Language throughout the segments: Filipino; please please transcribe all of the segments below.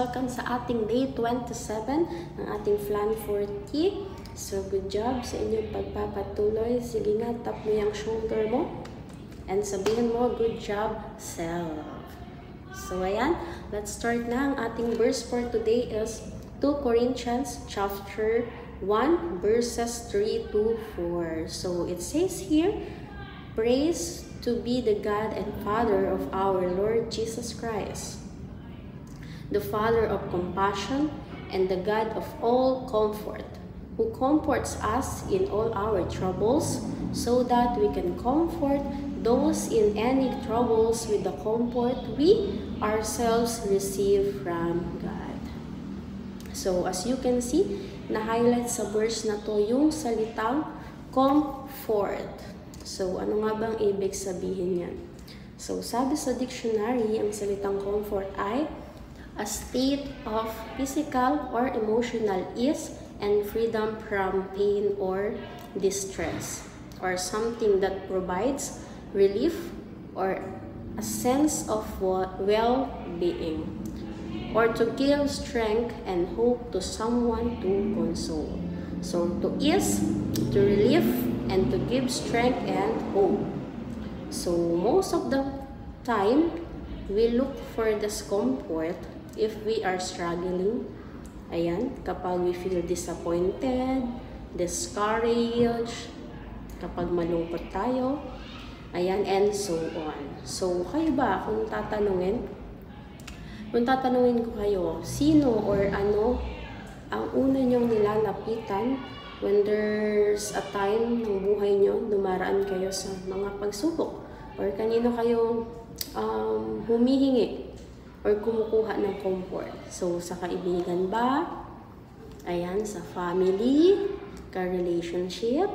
welcome sa ating day 27 ng ating Flan 40. So, good job sa inyong pagpapatuloy. Sige nga, tap mo yung shoulder mo. And sabihin mo, good job, self. So, ayan. Let's start na. Ang ating verse for today is 2 Corinthians chapter 1 verses 3 to 4. So, it says here, praise to be the God and Father of our Lord Jesus Christ, the Father of compassion and the God of all comfort, who comforts us in all our troubles, so that we can comfort those in any troubles with the comfort we ourselves receive from God. So, as you can see, na-highlight sa verse na to yung salitang comfort. So, ano nga bang ibig sabihin yan? So, sabi sa dictionary, ang salitang comfort ay a state of physical or emotional ease and freedom from pain or distress, or something that provides relief or a sense of well-being, or to give strength and hope to someone to console. So, to ease, to relieve, and to give strength and hope. So, most of the time, we look for discomfort if we are struggling. Ayan, kapag we feel disappointed, discouraged, kapag malungkot tayo, ayan, and so on. So, kayo ba, kung tatanungin ko kayo, sino or ano ang una nyong nilalapitan when there's a time ng buhay nyo, dumaraan kayo sa mga pagsubok, or kanino kayo humihingi or kumukuha ng comfort? So, sa kaibigan ba? Ayan, sa family, ka-relationship,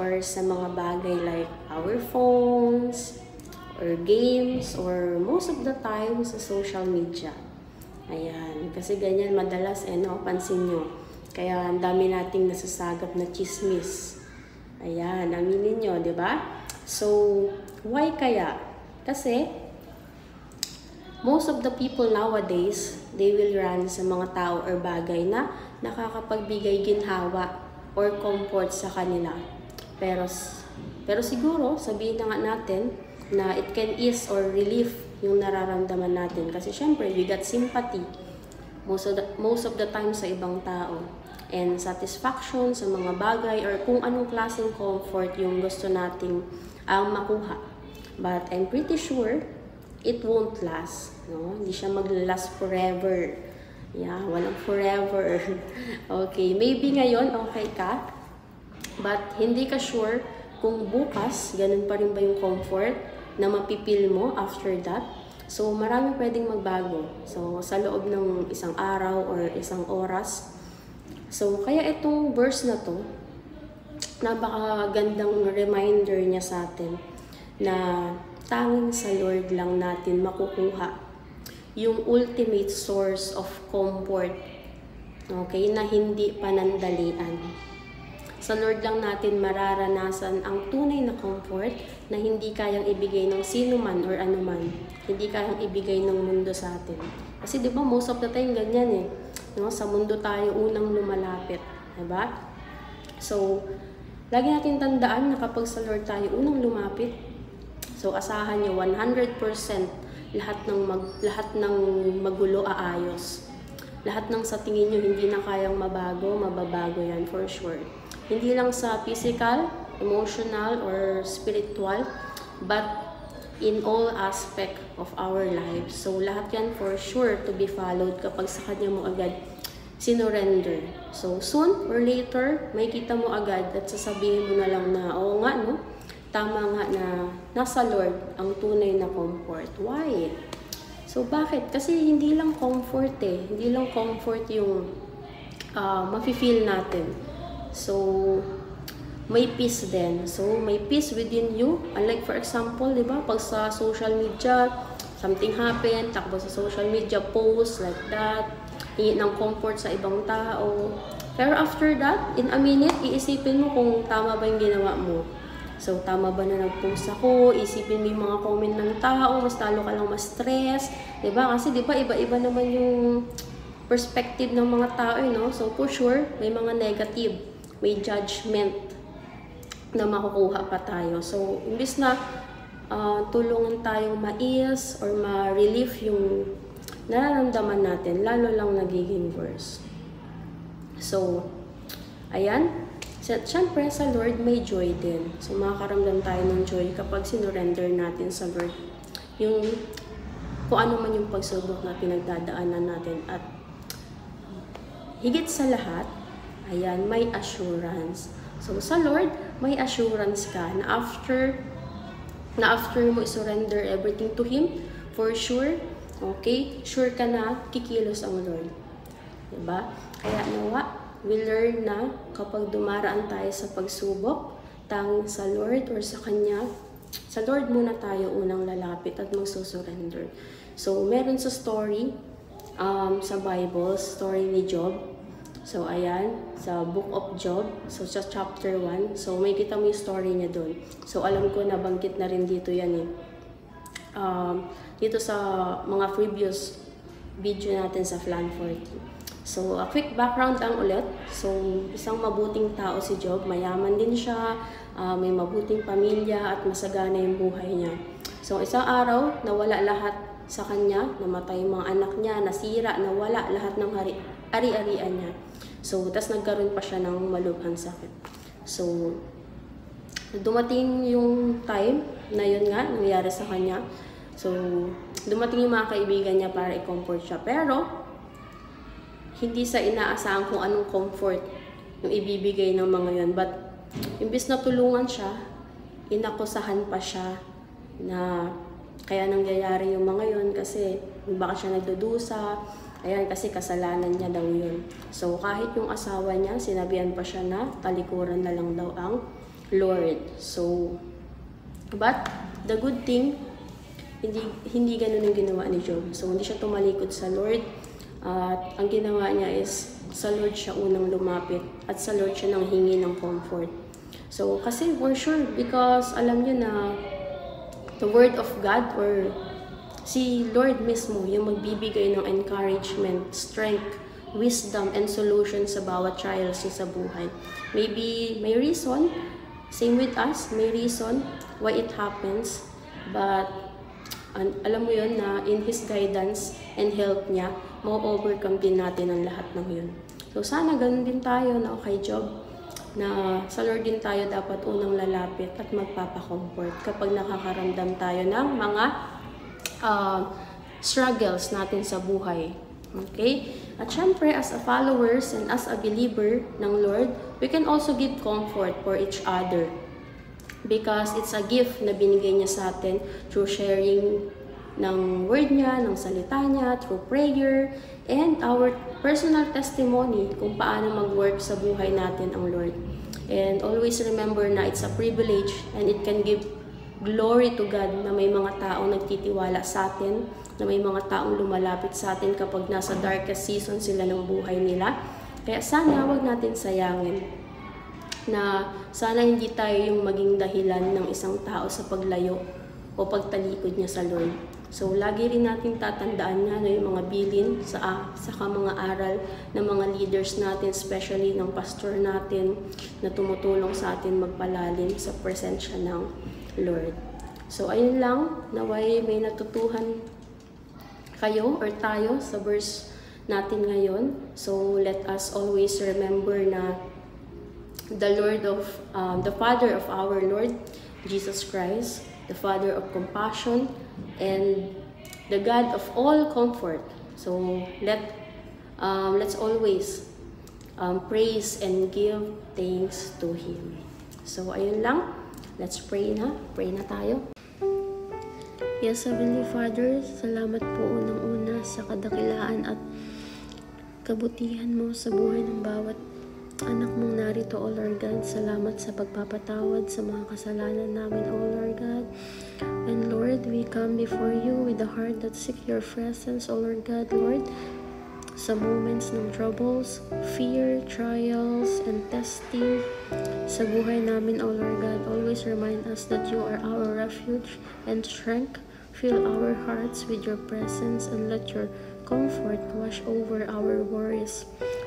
or sa mga bagay like our phones, or games, or most of the time sa social media. Ayan, kasi ganyan madalas, pansin nyo. Kaya ang dami nating nasasagap na chismis. Ayan, aminin nyo, di ba? So, why kaya? Kasi, most of the people nowadays, they will run sa mga tao or bagay na nakakapagbigay ginhawa or comfort sa kanila. Pero siguro, sabihin na nga natin na it can ease or relieve yung nararamdaman natin. Kasi syempre, we got sympathy most of the time sa ibang tao. And satisfaction sa mga bagay or kung anong klaseng comfort yung gusto nating makuha. But I'm pretty sure it won't last. No? Hindi siya mag-last forever. Yeah, walang forever. Okay, maybe ngayon okay ka, but hindi ka sure kung bukas, ganun pa rin ba yung comfort na mapipil mo after that. So, marami pwedeng magbago. So, sa loob ng isang araw or isang oras. So, kaya itong verse na to, napakagandang reminder niya sa atin na tanging sa Lord lang natin makukuha yung ultimate source of comfort, okay, na hindi panandalian. Sa Lord lang natin mararanasan ang tunay na comfort na hindi kayang ibigay ng sino man or anuman. Hindi kayang ibigay ng mundo sa atin. Kasi di ba most of the time ganyan eh. No? Sa mundo tayo unang lumalapit. Diba? So, lagi natin tandaan na kapag sa Lord tayo unang lumapit, so asahan nyo 100% lahat ng magulo aayos. Lahat ng sa tingin nyo hindi na kayang mababago yan for sure. Hindi lang sa physical, emotional, or spiritual, but in all aspect of our lives. So, lahat yan for sure to be followed kapag sa Kanya mo agad sinurrender. So, soon or later, may kita mo agad at sasabihin mo na lang na, oo nga, no? Tama nga na nasa Lord ang tunay na comfort. Why? So, bakit? Kasi hindi lang comfort eh. Hindi lang comfort yung mafe-feel natin. So, may peace din. So, may peace within you. Unlike for example, di ba, pag sa social media, something happened, takbo sa social media, post like that, hingi ng comfort sa ibang tao. Pero after that, in a minute, iisipin mo kung tama ba yung ginawa mo. So, tama ba na nag-post ako? Isipin mo yung mga comment ng tao, mas talo ka lang ma-stress. Diba? Kasi diba, iba-iba naman yung perspective ng mga tao, no? So, for sure, may mga negative, may judgment na makukuha pa tayo. So, imbis na tulungan tayong ma-ease or ma-relief yung nararamdaman natin, lalo lang nagiging worse. So, ayan. Siyempre, sa Lord may joy din. So, makakaramdam tayo ng joy kapag sinurrender natin sa Lord yung kung ano man yung pagsubok na pinagdadaanan natin. At higit sa lahat, ayan, may assurance. So, sa Lord, may assurance ka na after mo surrender everything to Him, for sure, okay, sure ka na kikilos ang Lord. Diba? Kaya nawa, we learn na kapag dumaraan tayo sa pagsubok, tanging sa Lord or sa Kanya, sa Lord muna tayo unang lalapit at magsusurrender. So, meron sa story, sa Bible, story ni Job. So, ayan, sa Book of Job, so sa chapter 1, so may kita mo yung story niya doon. So, alam ko nabanggit na rin dito yan eh. Dito sa mga previous video natin sa Plan 40. So, a quick background lang ulit. So, isang mabuting tao si Job. Mayaman din siya, may mabuting pamilya at masagana yung buhay niya. So, isang araw, nawala lahat sa kanya. Namatay yung mga anak niya, nasira, nawala lahat ng ari-arian niya. So, tas nagkaroon pa siya ng malubhang sakit. So, dumating yung time na yun nga, nangyari sa kanya. So, dumating yung mga kaibigan niya para i-comfort siya. Pero, hindi sa inaasahan kung anong comfort yung ibibigay ng mga yun. But, imbis na tulungan siya, inakusahan pa siya na kaya nangyayari yung mga yun kasi baka siya nagdudusa, ayan, kasi kasalanan niya daw yun. So, kahit yung asawa niya, sinabihan pa siya na talikuran na lang daw ang Lord. So, but, the good thing, hindi ganun yung ginawa ni Job. So, hindi siya tumalikod sa Lord. At ang ginawa niya is sa Lord siya unang lumapit at sa Lord siya nang hingi ng comfort. So, kasi for sure, because alam niyo na the Word of God or si Lord mismo yung magbibigay ng encouragement, strength, wisdom, and solution sa bawat trials niya sa buhay. Maybe may reason, same with us, may reason why it happens, but alam mo yun na in His guidance and help niya, ma-overcome din natin ang lahat ng yun. So, sana ganun din tayo na okay, Job, na sa Lord din tayo dapat unang lalapit at magpapacomfort kapag nakakaramdam tayo ng mga struggles natin sa buhay. Okay? At syempre, as a followers and as a believer ng Lord, we can also give comfort for each other. Because it's a gift na binigay niya sa atin through sharing ng word niya, ng salita niya, through prayer, and our personal testimony kung paano mag-work sa buhay natin ang Lord. And always remember na it's a privilege and it can give glory to God na may mga taong nagtitiwala sa atin, na may mga taong lumalapit sa atin kapag nasa darkest season sila ng buhay nila. Kaya sana wag natin sayangin na sana hindi tayo yung maging dahilan ng isang tao sa paglayo o pagtalikod niya sa Lord. So, lagi rin natin tatandaan na yung mga bilin sa mga aral ng mga leaders natin, especially ng pastor natin na tumutulong sa atin magpalalim sa presensya ng Lord. So, ayun lang, naway may natutuhan kayo or tayo sa verse natin ngayon. So, let us always remember na the Father of our Lord, Jesus Christ, the Father of compassion, and the God of all comfort. So let's always praise and give thanks to Him. So ayun lang, let's pray na tayo. Yes, Heavenly Father, salamat po unang-una sa kadakilaan at kabutihan mo sa buhay ng bawat anak mong narito, O Lord God. Salamat sa pagpapatawad sa mga kasalanan namin, O Lord God. And Lord, we come before you with a heart that seek your presence, O Lord God, Lord. Sa moments ng troubles, fear, trials, and testing sa buhay namin, O Lord God, always remind us that you are our refuge and strength. Fill our hearts with your presence and let your comfort, wash over our worries.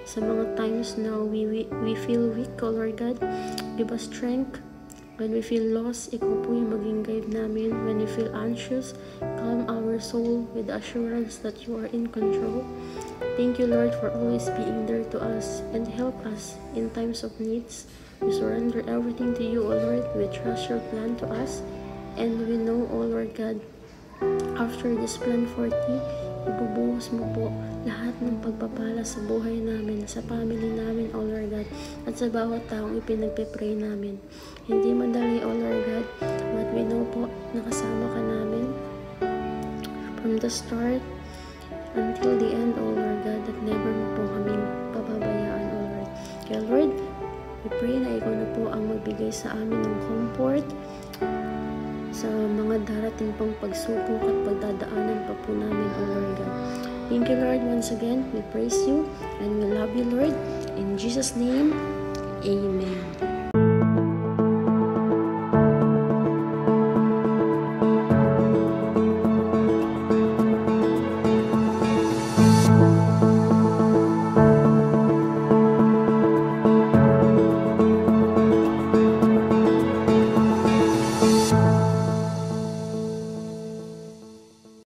Sa mga times na we feel weak, O Lord God, give us strength. When we feel lost, ikaw po yung maging guide namin. When we feel anxious, calm our soul with the assurance that you are in control. Thank you, Lord, for always being there to us and help us in times of needs. We surrender everything to you, O Lord. We trust your plan to us. And we know, O Lord God, after this plan 40, ibubuhos mo po lahat ng pagpapala sa buhay namin, sa family namin, O Lord God, at sa bawat taong ipinagpe-pray namin. Hindi madali, O Lord God, but we know po, nakasama ka namin from the start until the end, O Lord God, that never mo po kaming pababayaan, O Lord. Kaya Lord, we pray na ikaw na po ang magbigay sa amin ng comfort sa mga darating pang pagsubok at pagdadaanan pa po namin, O Lord God. Thank you, Lord, once again. We praise you and we love you, Lord. In Jesus' name, amen.